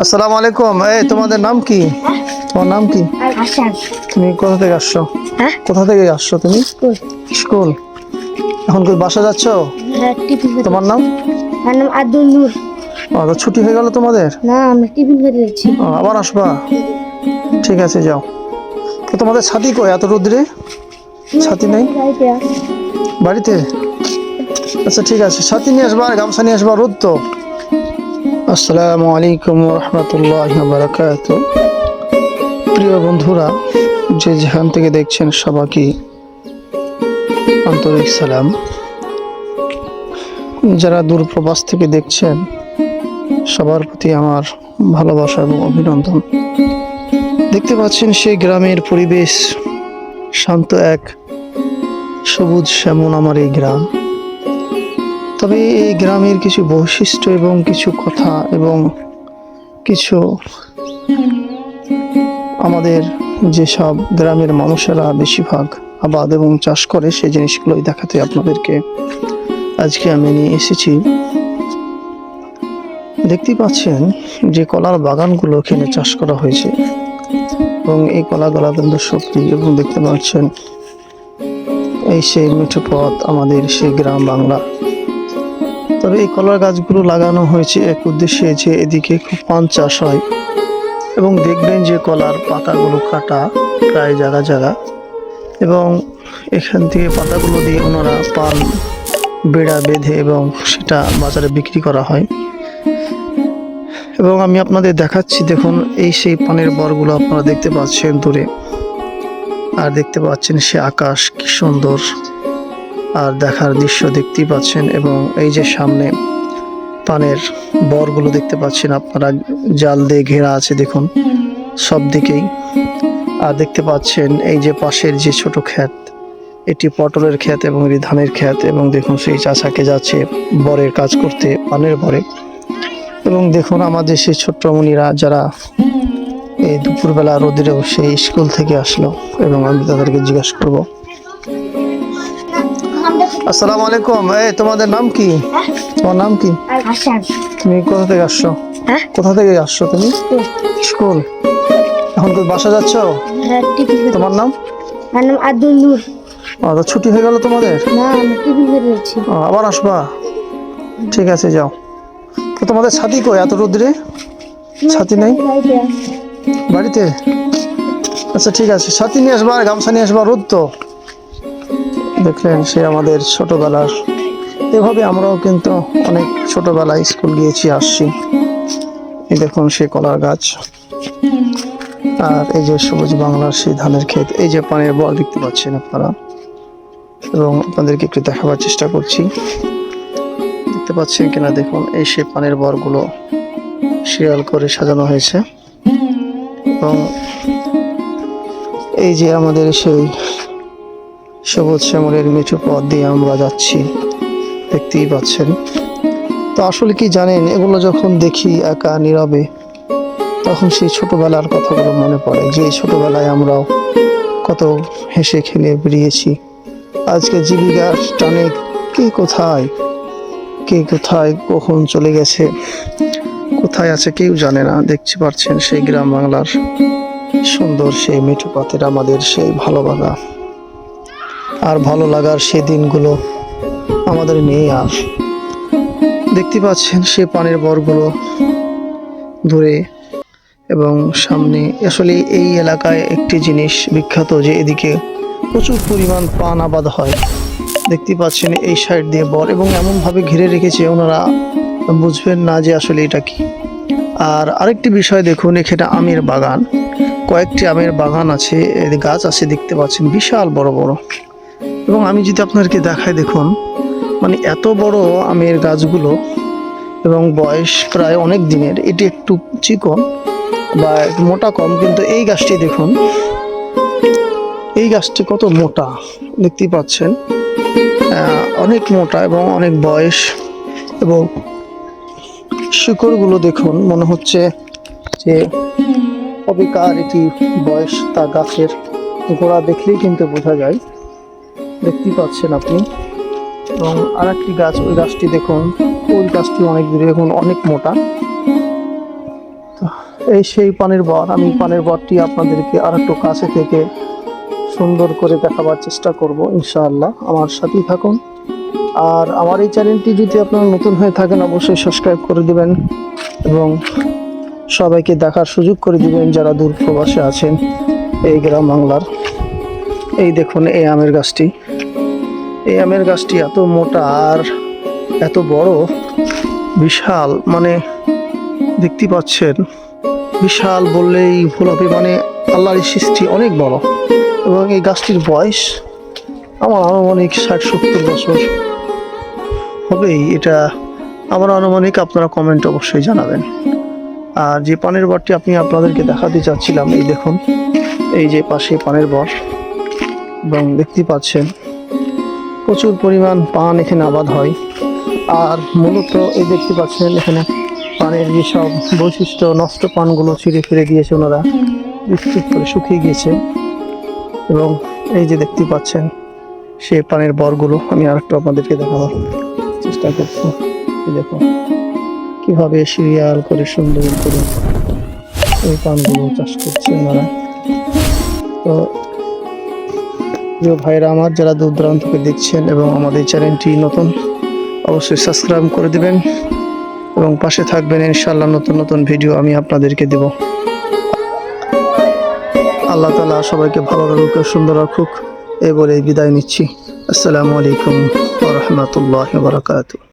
আসসালামু আলাইকুম। তোমাদের নাম কি? তোমার নাম কি? তুমি কোথা থেকে আসছো? কোথা থেকে আসছো তুমি? স্কুল। এখন কি বাসা যাচ্ছ? তোমার নাম? আমার নাম আব্দুল নূর। তো ছুটি হয়ে গেল তোমাদের? না, আমরা টিফিন করে যাচ্ছি। আবার আসবা? ঠিক আছে, যাও। তো তোমাদের ছাতি কই এত রোদ্রে? ছাতি নেই বাড়িতে? আচ্ছা ঠিক আছে, ছাতি নিয়ে আসবা আর গামছা নিয়ে আসবা, রোদ তো। আসসালামু আলাইকুম রহমতুল্লাহ বারাকাতু। প্রিয় বন্ধুরা, যে যেখান থেকে দেখছেন সবাইকে আন্তরিক সালাম। যারা দূর প্রবাস থেকে দেখছেন সবার প্রতি আমার ভালোবাসা এবং অভিনন্দন। দেখতে পাচ্ছেন সেই গ্রামের পরিবেশ, শান্ত এক সবুজ শ্যামল আমার এই গ্রাম। তবে এই গ্রামের কিছু বৈশিষ্ট্য এবং কিছু কথা এবং কিছু আমাদের যেসব গ্রামের মানুষেরা বেশিরভাগ আবাদ এবং চাষ করে সেই জিনিসগুলোই দেখাতে আপনাদেরকে আজকে আমি নিয়ে এসেছি। দেখতে পাচ্ছেন যে কলার বাগানগুলো এখানে চাষ করা হয়েছে এবং এই কলাগুলো কিন্তু সত্যি, এবং দেখতে পাচ্ছেন এই সেই মিঠু পথ আমাদের সেই গ্রাম বাংলা। তবে এই কলার গাছগুলো লাগানো হয়েছে এক উদ্দেশ্যে, যে এদিকে খুব পান চাষ হয় এবং দেখবেন যে কলার পাতাগুলো কাটা প্রায় জায়গা জায়গা, এবং এখান থেকে পাতাগুলো দিয়ে ওনারা পান বেড়া বেঁধে এবং সেটা বাজারে বিক্রি করা হয়। এবং আমি আপনাদের দেখাচ্ছি, দেখুন এই সেই পানের বরগুলো আপনারা দেখতে পাচ্ছেন দূরে, আর দেখতে পাচ্ছেন সে আকাশ কি সুন্দর, আর দেখার দৃশ্য দেখতেই পাচ্ছেন। এবং এই যে সামনে পানের বরগুলো দেখতে পাচ্ছেন আপনারা, জাল দিয়ে ঘেরা আছে দেখুন সব দিকেই। আর দেখতে পাচ্ছেন এই যে পাশের যে ছোট ক্ষেত, এটি পটলের ক্ষেত এবং এটি ধানের ক্ষেত। এবং দেখুন সেই চাচাকে যাচ্ছে বরের কাজ করতে, পানের বরে। এবং দেখুন আমাদের সেই ছোট্ট মুনিরা যারা এই দুপুরবেলা রোদেও সেই স্কুল থেকে আসলো, এবং আমি তাদেরকে জিজ্ঞাসা করব। আসসালামু আলাইকুম। তোমাদের নাম কি? তোমার নাম কি? তুমি কোথা থেকে আসছো? কোথা থেকে আসছো তুমি? স্কুল। এখন কি বাসা যাচ্ছ? তোমার নাম? আমার নাম আব্দুল নূর। তো ছুটি হয়ে গেল তোমাদের? না, আমরা টিফিন করে যাচ্ছি। আবার আসবা? ঠিক আছে, যাও। তো তোমাদের ছাতি কই এত রোদ্রে? ছাতি নেই বাড়িতে? আচ্ছা ঠিক আছে, ছাতি নিয়ে আসবা আর গামছা নিয়ে আসবা, রোদ তো। দেখলেন সে আমাদের ছোটবেলার, এভাবে আমরাও কিন্তু অনেক ছোটবেলায় স্কুল গিয়েছি, আসছি। এই দেখুন সে কলার গাছ, আর এই যে সবুজ বাংলার সেই ধানের ক্ষেত, এই যে পানির বল দেখতে পাচ্ছেন আপনারা, এবং আপনাদেরকে একটু দেখাবার চেষ্টা করছি, দেখতে পাচ্ছেন কিনা দেখুন এই সে পানের বরগুলো শিয়াল করে সাজানো হয়েছে। এবং এই যে আমাদের সেই সবুজ শ্যামলের মিঠু পথ দিয়ে আমরা যাচ্ছি, দেখতেই পাচ্ছেন। তো আসলে কি জানেন, এগুলো যখন দেখি একা নীরবে, তখন সেই ছোটবেলার কথাগুলো মনে পড়ে, যে ছোটবেলায় আমরাও কত হেসে খেলে বেরিয়েছি। আজকে জীবিকার টানে কে কোথায়, কে কোথায় কখন চলে গেছে, কোথায় আছে কেউ জানে না। দেখতে পাচ্ছেন সেই গ্রাম বাংলার সুন্দর সেই মিঠু পথের আমাদের সেই ভালোবাসা আর ভালো লাগার সেই দিনগুলো আমাদের নেই আর। দেখতে পাচ্ছেন সে পানের বরগুলো দূরে এবং সামনে। আসলে এই এলাকায় একটি জিনিস বিখ্যাত, যে এদিকে প্রচুর পরিমাণ পান আবাদ হয়। দেখতে পাচ্ছেন এই সাইড দিয়ে বর, এবং এমনভাবে ঘিরে রেখেছে ওনারা, বুঝবেন না যে আসলে এটা কি। আর আরেকটি বিষয় দেখুন, এখানে আমের বাগান, কয়েকটি আমের বাগান আছে, গাছ আছে দেখতে পাচ্ছেন বিশাল বড় বড়। এবং আমি যদি আপনাদেরকে দেখাই, দেখুন মানে এত বড় আমের গাছগুলো, এবং বয়স প্রায় অনেক দিনের। এটি একটু চিকন বা একটু মোটা কম, কিন্তু এই গাছটি দেখুন, এই গাছটি কত মোটা দেখতেই পাচ্ছেন, অনেক মোটা এবং অনেক বয়স। এবং শিকড়গুলো দেখুন, মনে হচ্ছে যে অবিকার এটি বয়স, তা গাছের গোড়া দেখলেই কিন্তু বোঝা যায়, দেখতেই পাচ্ছেন আপনি। এবং আর একটি গাছ, ওই গাছটি দেখুন, ওই গাছটি অনেক দূরে, এখন অনেক মোটা। তো এই সেই পানির বর, আমি পানির বরটি আপনাদেরকে আর একটু কাছে থেকে সুন্দর করে দেখাবার চেষ্টা করব ইনশাআল্লাহ। আমার সাথেই থাকুন। আর আমার এই চ্যানেলটি যদি আপনারা নতুন হয়ে থাকেন অবশ্যই সাবস্ক্রাইব করে দিবেন এবং সবাইকে দেখার সুযোগ করে দিবেন যারা দূর প্রবাসে আছেন এই গ্রাম বাংলার। এই দেখুন এই আমের গাছটি, এই আমের গাছটি এত মোটা আর এত বড়, বিশাল, মানে দেখতে পাচ্ছেন বিশাল বললেই ভুল হবে, মানে আল্লাহর সৃষ্টি অনেক বড়। এবং এই গাছটির বয়স আমার আনুমানিক 60-70 বছর হবেই, এটা আমার আনুমানিক। আপনারা কমেন্ট অবশ্যই জানাবেন। আর যে পানের বরটি আপনি আপনাদেরকে দেখাতে চাচ্ছিলাম, এই দেখুন এই যে পাশে পানের বর, এবং দেখতে পাচ্ছেন প্রচুর পরিমাণ পান এখানে আবাদ হয়। আর মূলত এই দেখতে পাচ্ছেন এখানে পানের যেসব বৈশিষ্ট্য, নষ্ট পানগুলো ছিঁড়ে ফেলে দিয়েছে ওনারা, বিস্তৃত করে শুকিয়ে গিয়েছে। এবং এই যে দেখতে পাচ্ছেন সে পানের বরগুলো আমি আরেকটু আপনাদেরকে দেখাবার চেষ্টা করছি। এই দেখুন কিভাবে সিরিয়াল করে সুন্দর করে এই পানগুলো চাষ করছে ওনারা। তো প্রিয় ভাইরা আমার, যারা দূর দূরান্ত থেকে দেখছেন এবং আমাদের চ্যানেলটি নতুন, অবশ্যই সাবস্ক্রাইব করে দিবেন এবং পাশে থাকবেন। ইনশাআল্লাহ নতুন নতুন ভিডিও আমি আপনাদেরকে দেব। আল্লাহ তাআলা সবাইকে ভালো রাখুক, সুন্দর রাখুক, এই বলে বিদায় নিচ্ছি। আসসালামু আলাইকুম ওয়া রাহমাতুল্লাহি ওয়া বারাকাতুহু।